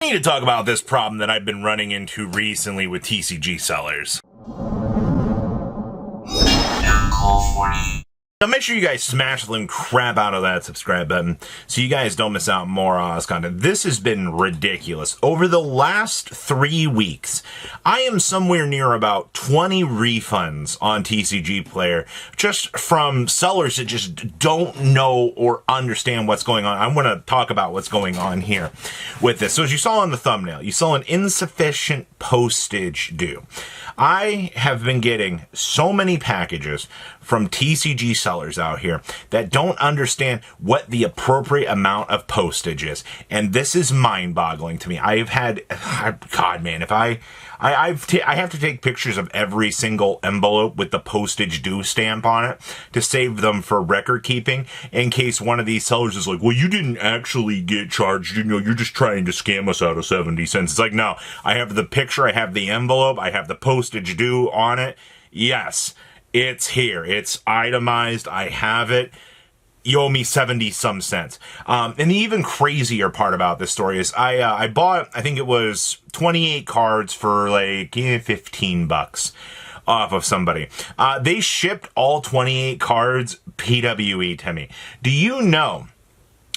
I need to talk about this problem that I've been running into recently with TCG sellers. Now make sure you guys smash the crap out of that subscribe button so you guys don't miss out more on this content. This has been ridiculous. Over the last 3 weeks, I am somewhere near about 20 refunds on TCG Player just from sellers that just don't know or understand what's going on. I want to talk about what's going on here with this. So as you saw in the thumbnail, you saw an insufficient postage due. I have been getting so many packages from TCG sellers out here that don't understand what the appropriate amount of postage is. And this is mind-boggling to me. I've had, God, man, if I have to take pictures of every single envelope with the postage due stamp on it to save them for record keeping in case one of these sellers is like, well, you didn't actually get charged. You know, you're just trying to scam us out of 70 cents. It's like, no, I have the picture. I have the envelope. I have the postage due on it. Yes, it's here. It's itemized. I have it. You owe me 70 some cents. And the even crazier part about this story is I bought, I think it was 28 cards for like 15 bucks off of somebody. They shipped all 28 cards PWE to me. Do you know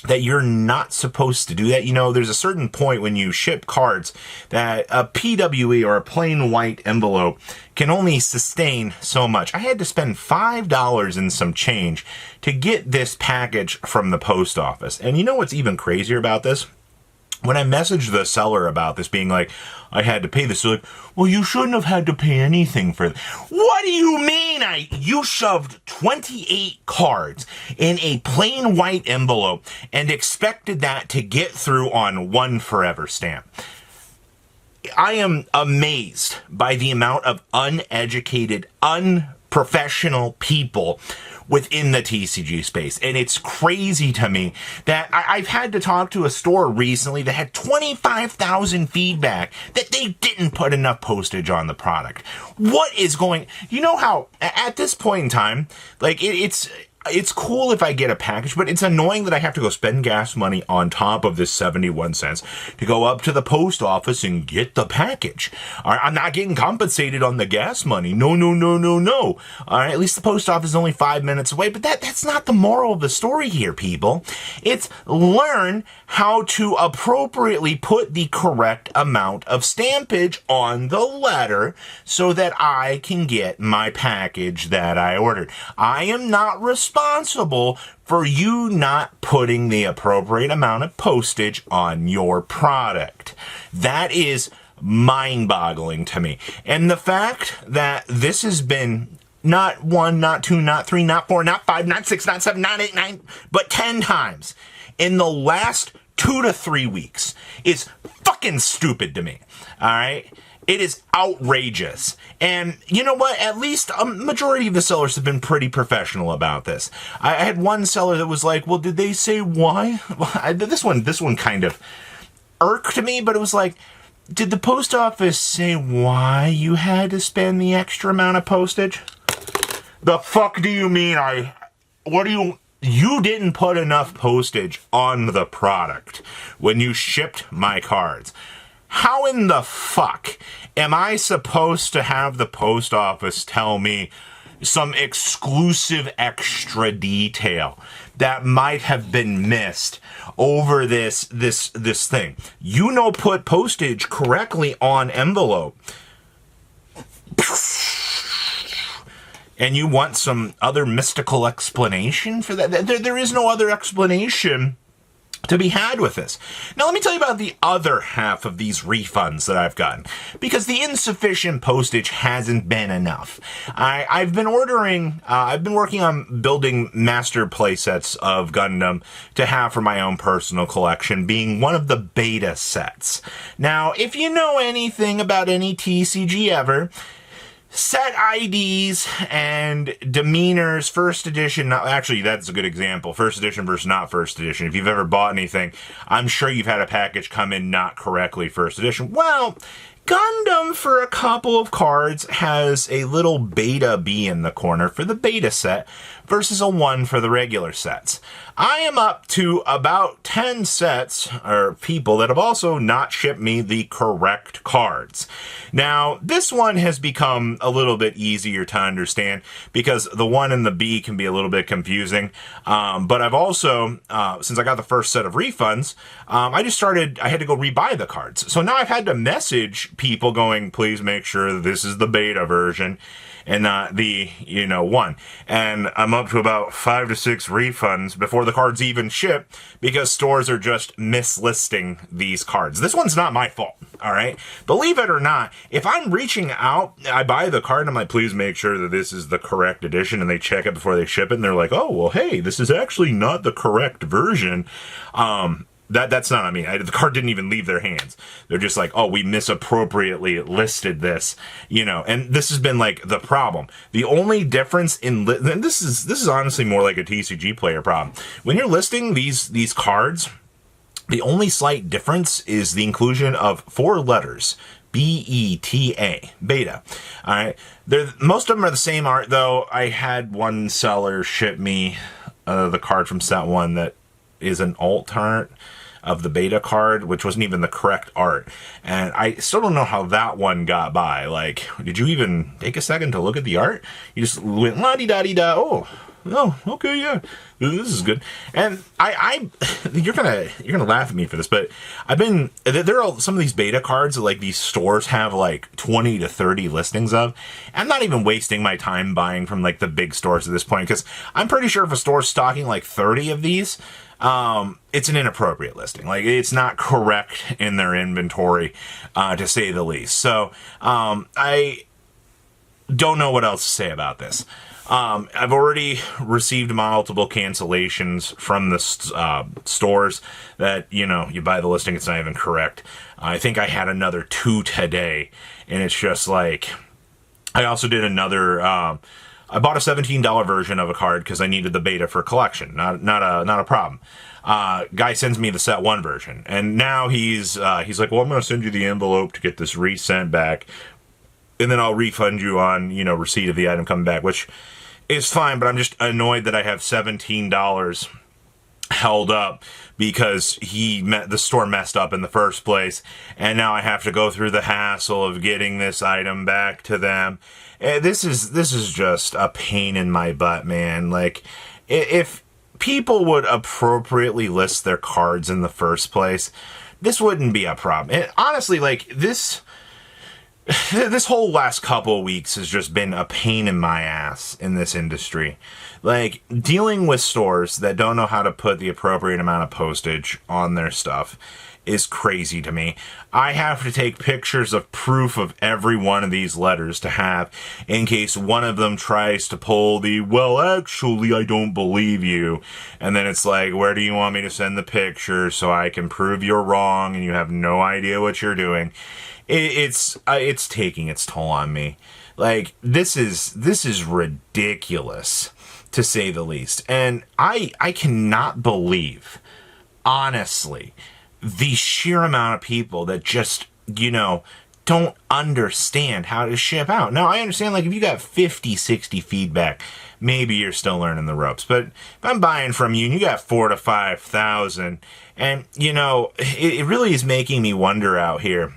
that you're not supposed to do that? You know, there's a certain point when you ship cards that a PWE or a plain white envelope can only sustain so much. I had to spend $5 and some change to get this package from the post office. And you know what's even crazier about this? When I messaged the seller about this being like, I had to pay this, they're like, well, you shouldn't have had to pay anything for it. What do you mean? You shoved 28 cards in a plain white envelope and expected that to get through on one forever stamp. I am amazed by the amount of uneducated, unprofessional people within the TCG space. And it's crazy to me that I've had to talk to a store recently that had 25,000 feedback that they didn't put enough postage on the product. What is going, you know how at this point in time, like it's cool if I get a package, but it's annoying that I have to go spend gas money on top of this 71 cents to go up to the post office and get the package. All right, I'm not getting compensated on the gas money. No. All right, at least the post office is only 5 minutes away, but that's not the moral of the story here, people. It's learn how to appropriately put the correct amount of stampage on the letter so that I can get my package that I ordered. I am not responsible for you not putting the appropriate amount of postage on your product. That is mind-boggling to me. And the fact that this has been not 1, not 2, not 3, not 4, not 5, not 6, not 7, not 8, 9, but 10 times in the last 2 to 3 weeks is fucking stupid to me. All right? It is outrageous. And you know what? At least a majority of the sellers have been pretty professional about this. I had one seller that was like, well, did they say why? Well, this one kind of irked me, but it was like, did the post office say why you had to spend the extra amount of postage? The fuck do you mean you didn't put enough postage on the product when you shipped my cards. How in the fuck am I supposed to have the post office tell me some exclusive extra detail that might have been missed over this thing? You know, put postage correctly on envelope. And you want some other mystical explanation for that? There is no other explanation to be had with this. Now, let me tell you about the other half of these refunds that I've gotten, because the insufficient postage hasn't been enough. I've been working on building master playsets of Gundam to have for my own personal collection, being one of the beta sets. Now, if you know anything about any TCG ever, set IDs and demeanors, first edition, actually that's a good example, first edition versus not first edition. If you've ever bought anything, I'm sure you've had a package come in not correctly first edition. Well, Gundam, for a couple of cards, has a little beta B in the corner for the beta set versus a 1 for the regular sets. I am up to about 10 sets, or people, that have also not shipped me the correct cards. Now, this one has become a little bit easier to understand because the 1 and the B can be a little bit confusing. But I've also, since I got the first set of refunds, I had to go rebuy the cards. So now I've had to message people going, please make sure that this is the beta version and not the, 1. And I'm up to about 5 to 6 refunds before the cards even ship because stores are just mislisting these cards. This one's not my fault, all right? Believe it or not, if I'm reaching out, I buy the card and I'm like, please make sure that this is the correct edition, and they check it before they ship it, and they're like, oh, well, hey, this is actually not the correct version. That's not on me. The card didn't even leave their hands. They're just like, oh, we misappropriately listed this, and this has been like the problem. The only difference and this is honestly more like a TCG player problem. When you're listing these cards, the only slight difference is the inclusion of 4 letters. B-E-T-A, beta. All right. Most of them are the same art, though. I had one seller ship me the card from set 1 that is an alt art of the beta card, which wasn't even the correct art. And I still don't know how that one got by. Like, did you even take a second to look at the art? You just went la-di-da-di-da, oh, okay, yeah, this is good. And you're gonna laugh at me for this, but there are some of these beta cards that like these stores have like 20 to 30 listings of. I'm not even wasting my time buying from like the big stores at this point, because I'm pretty sure if a store's stocking like 30 of these, it's an inappropriate listing. Like, it's not correct in their inventory, to say the least. So, I don't know what else to say about this. I've already received multiple cancellations from the stores that, you buy the listing, it's not even correct. I think I had another 2 today, and it's just like, I also did another, I bought a $17 version of a card because I needed the beta for collection. Not a problem. Guy sends me the set 1 version, and now he's like, well, I'm going to send you the envelope to get this resent back, and then I'll refund you on, receipt of the item coming back, which is fine, but I'm just annoyed that I have $17 held up because the store messed up in the first place, and now I have to go through the hassle of getting this item back to them. This is just a pain in my butt, man. Like, if people would appropriately list their cards in the first place, this wouldn't be a problem. And honestly, like, this whole last couple of weeks has just been a pain in my ass in this industry. Like, dealing with stores that don't know how to put the appropriate amount of postage on their stuff is crazy to me. I have to take pictures of proof of every one of these letters to have in case one of them tries to pull well, actually, I don't believe you. And then it's like, where do you want me to send the picture so I can prove you're wrong and you have no idea what you're doing? It's taking its toll on me. Like, this is ridiculous, to say the least. And I cannot believe, honestly, the sheer amount of people that just, don't understand how to ship out. Now, I understand, like, if you got 50, 60 feedback, maybe you're still learning the ropes. But if I'm buying from you and you got 4,000 to 5,000, and, it really is making me wonder out here,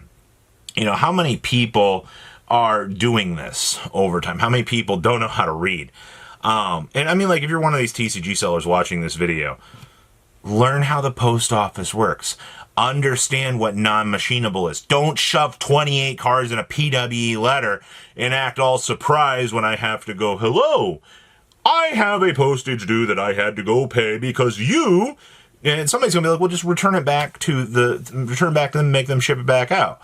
how many people are doing this over time? How many people don't know how to read? And I mean, like, if you're one of these TCG sellers watching this video, learn how the post office works. Understand what non-machinable is. Don't shove 28 cards in a PWE letter and act all surprised when I have to go, hello, I have a postage due that I had to go pay because you... And somebody's going to be like, well, just return it back to them and make them ship it back out.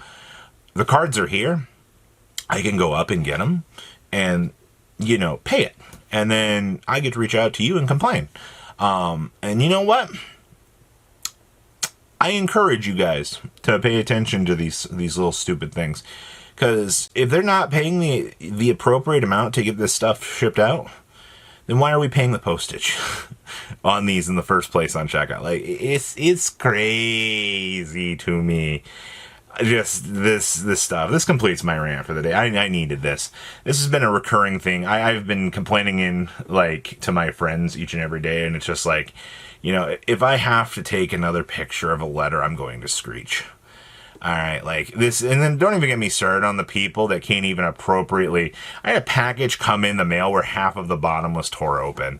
The cards are here. I can go up and get them and, pay it. And then I get to reach out to you and complain. And you know what? I encourage you guys to pay attention to these little stupid things. Because if they're not paying the appropriate amount to get this stuff shipped out, then why are we paying the postage on these in the first place on checkout? Like, it's crazy to me. just this stuff. This completes my rant for the day. I needed this. This has been a recurring thing. I've been complaining to my friends each and every day, and it's just like, if I have to take another picture of a letter, I'm going to screech. All right, like this, and then don't even get me started on the people that can't even appropriately. I had a package come in the mail where half of the bottom was tore open.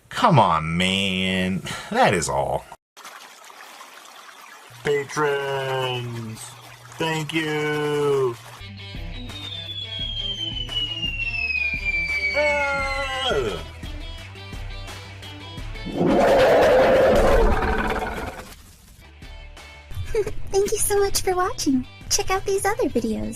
Come on, man. That is all. Patrons, thank you. Thank you so much for watching. Check out these other videos.